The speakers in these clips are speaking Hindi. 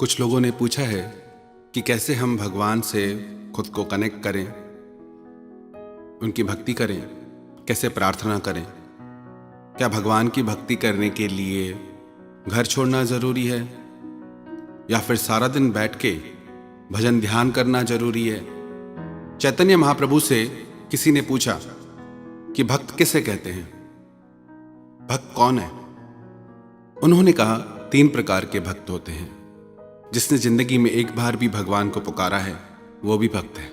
कुछ लोगों ने पूछा है कि कैसे हम भगवान से खुद को कनेक्ट करें, उनकी भक्ति करें, कैसे प्रार्थना करें। क्या भगवान की भक्ति करने के लिए घर छोड़ना ज़रूरी है या फिर सारा दिन बैठ के भजन ध्यान करना ज़रूरी है। चैतन्य महाप्रभु से किसी ने पूछा कि भक्त किसे कहते हैं, भक्त कौन है। उन्होंने कहा 3 प्रकार के भक्त होते हैं। जिसने जिंदगी में एक बार भी भगवान को पुकारा है वो भी भक्त है,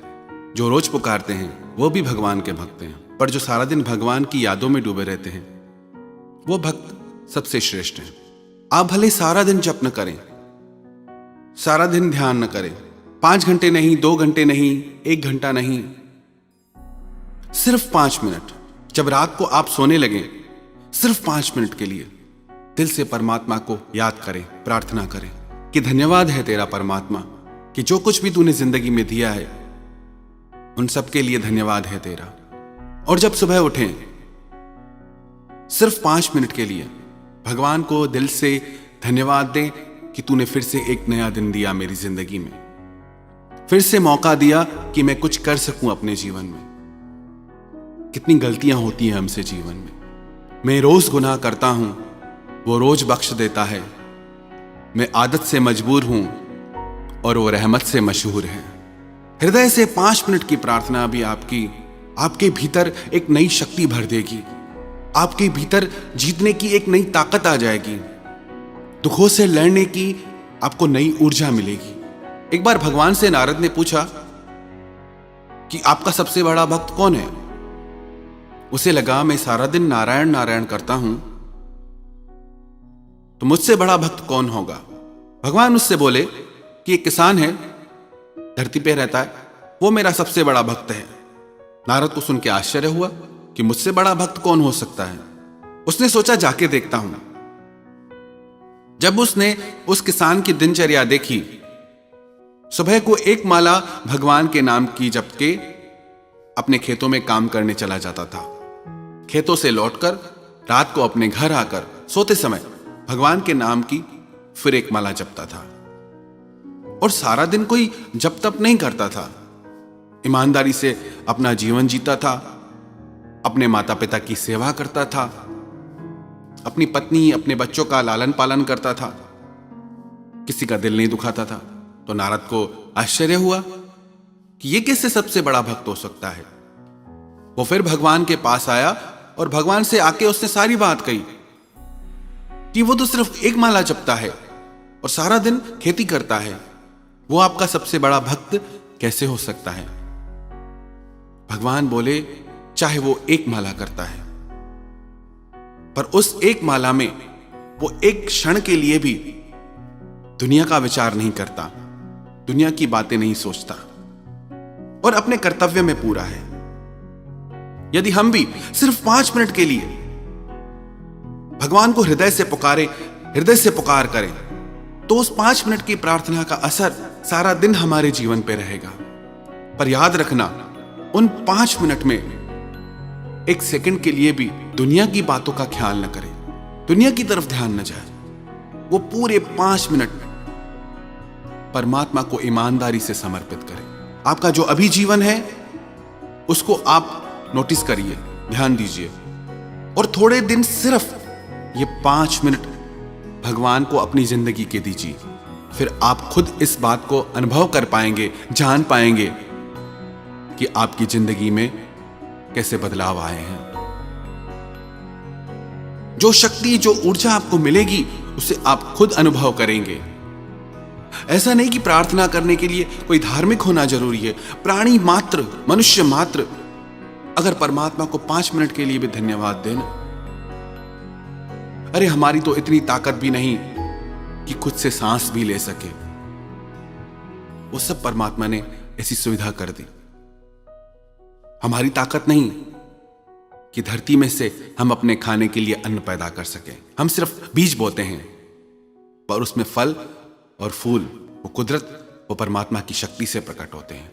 जो रोज पुकारते हैं वो भी भगवान के भक्त हैं, पर जो सारा दिन भगवान की यादों में डूबे रहते हैं वो भक्त सबसे श्रेष्ठ हैं। आप भले सारा दिन जप न करें, सारा दिन ध्यान न करें, 5 घंटे नहीं, 2 घंटे नहीं, 1 घंटा नहीं, सिर्फ 5 मिनट जब रात को आप सोने लगें, सिर्फ 5 मिनट के लिए दिल से परमात्मा को याद करें, प्रार्थना करें कि धन्यवाद है तेरा परमात्मा कि जो कुछ भी तूने जिंदगी में दिया है उन सब के लिए धन्यवाद है तेरा। और जब सुबह उठें, सिर्फ 5 मिनट के लिए भगवान को दिल से धन्यवाद दें कि तूने फिर से एक नया दिन दिया मेरी जिंदगी में, फिर से मौका दिया कि मैं कुछ कर सकूं अपने जीवन में। कितनी गलतियां होती हैं हमसे जीवन में। मैं रोज गुनाह करता हूं, वो रोज बख्श देता है। मैं आदत से मजबूर हूं और वो रहमत से मशहूर है। हृदय से 5 मिनट की प्रार्थना भी आपके भीतर एक नई शक्ति भर देगी, आपके भीतर जीतने की एक नई ताकत आ जाएगी, दुखों से लड़ने की आपको नई ऊर्जा मिलेगी। एक बार भगवान से नारद ने पूछा कि आपका सबसे बड़ा भक्त कौन है। उसे लगा मैं सारा दिन नारायण नारायण करता हूं तो मुझसे बड़ा भक्त कौन होगा। भगवान उससे बोले कि एक किसान है, धरती पे रहता है, वो मेरा सबसे बड़ा भक्त है। नारद को सुन के आश्चर्य हुआ कि मुझसे बड़ा भक्त कौन हो सकता है। उसने सोचा जाके देखता हूं। जब उसने उस किसान की दिनचर्या देखी, सुबह को 1 माला भगवान के नाम की जप के अपने खेतों में काम करने चला जाता था। खेतों से लौटकर रात को अपने घर आकर सोते समय भगवान के नाम की फिर 1 माला जपता था। और सारा दिन कोई जप तप नहीं करता था, ईमानदारी से अपना जीवन जीता था, अपने माता पिता की सेवा करता था, अपनी पत्नी अपने बच्चों का लालन पालन करता था, किसी का दिल नहीं दुखाता था। तो नारद को आश्चर्य हुआ कि ये कैसे सबसे बड़ा भक्त हो सकता है। वो फिर भगवान के पास आया और भगवान से आके उसने सारी बात कही कि वो तो सिर्फ 1 माला जपता है और सारा दिन खेती करता है, वो आपका सबसे बड़ा भक्त कैसे हो सकता है। भगवान बोले चाहे वो 1 माला करता है, पर उस 1 माला में वो एक क्षण के लिए भी दुनिया का विचार नहीं करता, दुनिया की बातें नहीं सोचता और अपने कर्तव्य में पूरा है। यदि हम भी सिर्फ 5 मिनट के लिए भगवान को हृदय से पुकार करें तो उस 5 मिनट की प्रार्थना का असर सारा दिन हमारे जीवन पे रहेगा। पर याद रखना, उन 5 मिनट में 1 सेकंड के लिए भी दुनिया की बातों का ख्याल न करें, दुनिया की तरफ ध्यान न जाए। वो पूरे 5 मिनट परमात्मा को ईमानदारी से समर्पित करें। आपका जो अभी जीवन है उसको आप नोटिस करिए, ध्यान दीजिए और थोड़े दिन सिर्फ ये 5 मिनट भगवान को अपनी जिंदगी के दीजिए। फिर आप खुद इस बात को अनुभव कर पाएंगे, जान पाएंगे कि आपकी जिंदगी में कैसे बदलाव आए हैं। जो शक्ति, जो ऊर्जा आपको मिलेगी उसे आप खुद अनुभव करेंगे। ऐसा नहीं कि प्रार्थना करने के लिए कोई धार्मिक होना जरूरी है। प्राणी मात्र, मनुष्य मात्र अगर परमात्मा को 5 मिनट के लिए भी धन्यवाद देना, अरे हमारी तो इतनी ताकत भी नहीं कि खुद से सांस भी ले सके, वो सब परमात्मा ने ऐसी सुविधा कर दी। हमारी ताकत नहीं कि धरती में से हम अपने खाने के लिए अन्न पैदा कर सके। हम सिर्फ बीज बोते हैं, पर उसमें फल और फूल वो कुदरत, वो परमात्मा की शक्ति से प्रकट होते हैं।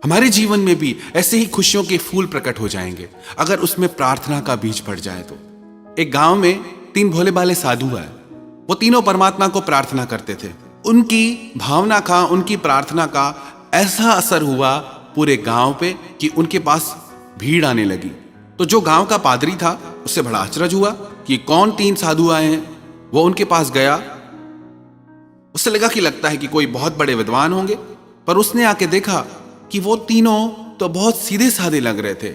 हमारे जीवन में भी ऐसे ही खुशियों के फूल प्रकट हो जाएंगे अगर उसमें प्रार्थना का बीज पड़ जाए तो। एक गांव में 3 भोले भाले साधु आए। वो तीनों परमात्मा को प्रार्थना करते थे। उनकी भावना का, उनकी प्रार्थना का ऐसा असर हुआ पूरे गांव पे कि उनके पास भीड़ आने लगी। तो जो गांव का पादरी था उससे बड़ा आश्चर्य हुआ कि कौन 3 साधु आए हैं। वो उनके पास गया, उससे लगा कि लगता है कि कोई बहुत बड़े विद्वान होंगे, पर उसने आके देखा कि वो तीनों तो बहुत सीधे साधे लग रहे थे,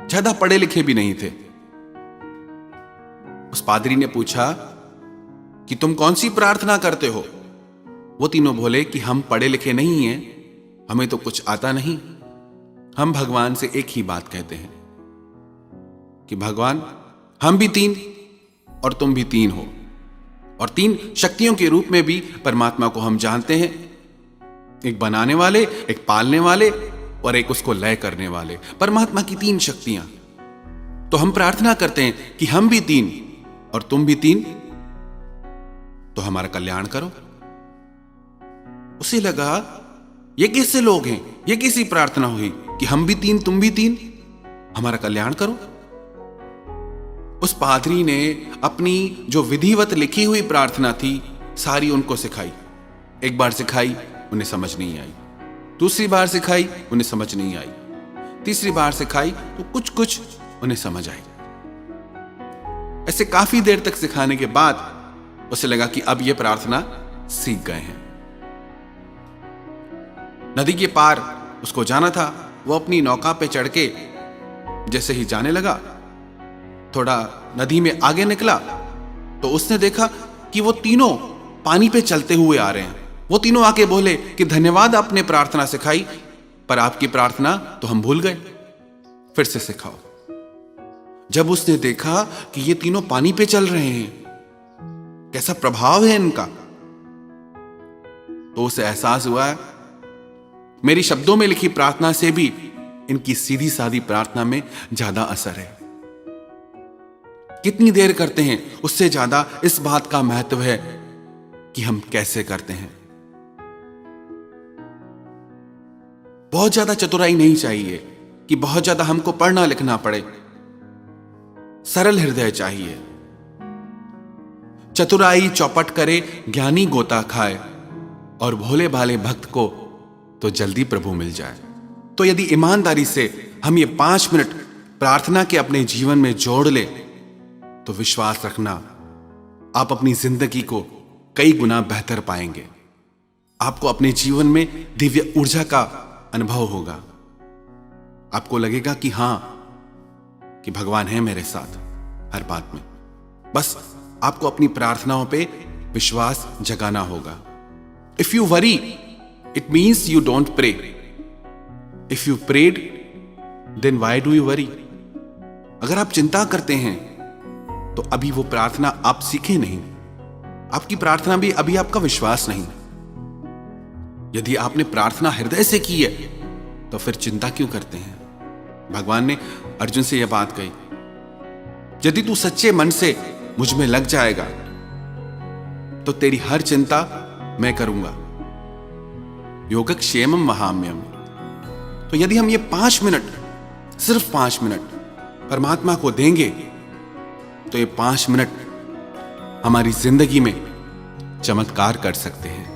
ज्यादा पढ़े लिखे भी नहीं थे। उस पादरी ने पूछा कि तुम कौन सी प्रार्थना करते हो? वो तीनों बोले कि हम पढ़े लिखे नहीं हैं, हमें तो कुछ आता नहीं। हम भगवान से एक ही बात कहते हैं कि भगवान, हम भी 3 और तुम भी 3 हो, और 3 शक्तियों के रूप में भी परमात्मा को हम जानते हैं, एक बनाने वाले, एक पालने वाले और एक उसको लय करने वाले। परमात्मा की 3 शक्तियां। तो हम प्रार्थना करते हैं कि हम भी 3 और तुम भी 3, तो हमारा कल्याण करो। उसे लगा ये कैसे लोग हैं, ये कैसी प्रार्थना हुई कि हम भी 3 तुम भी 3, हमारा कल्याण करो। उस पादरी ने अपनी जो विधिवत लिखी हुई प्रार्थना थी सारी उनको सिखाई। एक बार सिखाई, उन्हें समझ नहीं आई। दूसरी बार सिखाई, उन्हें समझ नहीं आई। तीसरी बार सिखाई तो कुछ कुछ उन्हें समझ आई। ऐसे काफी देर तक सिखाने के बाद उसे लगा कि अब ये प्रार्थना सीख गए हैं। नदी के पार उसको जाना था। वो अपनी नौका पे चढ़ के जैसे ही जाने लगा, थोड़ा नदी में आगे निकला तो उसने देखा कि वो तीनों पानी पे चलते हुए आ रहे हैं। वो तीनों आके बोले कि धन्यवाद, आपने प्रार्थना सिखाई, पर आपकी प्रार्थना तो हम भूल गए, फिर से सिखाओ। जब उसने देखा कि ये तीनों पानी पे चल रहे हैं, कैसा प्रभाव है इनका, तो उसे एहसास हुआ मेरी शब्दों में लिखी प्रार्थना से भी इनकी सीधी सादी प्रार्थना में ज्यादा असर है। कितनी देर करते हैं उससे ज्यादा इस बात का महत्व है कि हम कैसे करते हैं। बहुत ज्यादा चतुराई नहीं चाहिए कि बहुत ज्यादा हमको पढ़ना लिखना पड़े। सरल हृदय चाहिए। चतुराई चौपट करे, ज्ञानी गोता खाए, और भोले भाले भक्त को तो जल्दी प्रभु मिल जाए। तो यदि ईमानदारी से हम ये 5 मिनट प्रार्थना के अपने जीवन में जोड़ ले, तो विश्वास रखना आप अपनी जिंदगी को कई गुना बेहतर पाएंगे। आपको अपने जीवन में दिव्य ऊर्जा का अनुभव होगा। आपको लगेगा कि हां, कि भगवान है मेरे साथ हर बात में। बस आपको अपनी प्रार्थनाओं पे विश्वास जगाना होगा। If you worry, it means you don't pray. If you prayed, then why do you worry? अगर आप चिंता करते हैं तो अभी वो प्रार्थना आप सीखे नहीं। आपकी प्रार्थना भी अभी आपका विश्वास नहीं। यदि आपने प्रार्थना हृदय से की है तो फिर चिंता क्यों करते हैं? भगवान ने अर्जुन से यह बात कही, यदि तू सच्चे मन से मुझ में लग जाएगा तो तेरी हर चिंता मैं करूंगा। योगक्षेमम वहाम्यम। तो यदि हम ये 5 मिनट, सिर्फ 5 मिनट परमात्मा को देंगे, तो ये 5 मिनट हमारी जिंदगी में चमत्कार कर सकते हैं।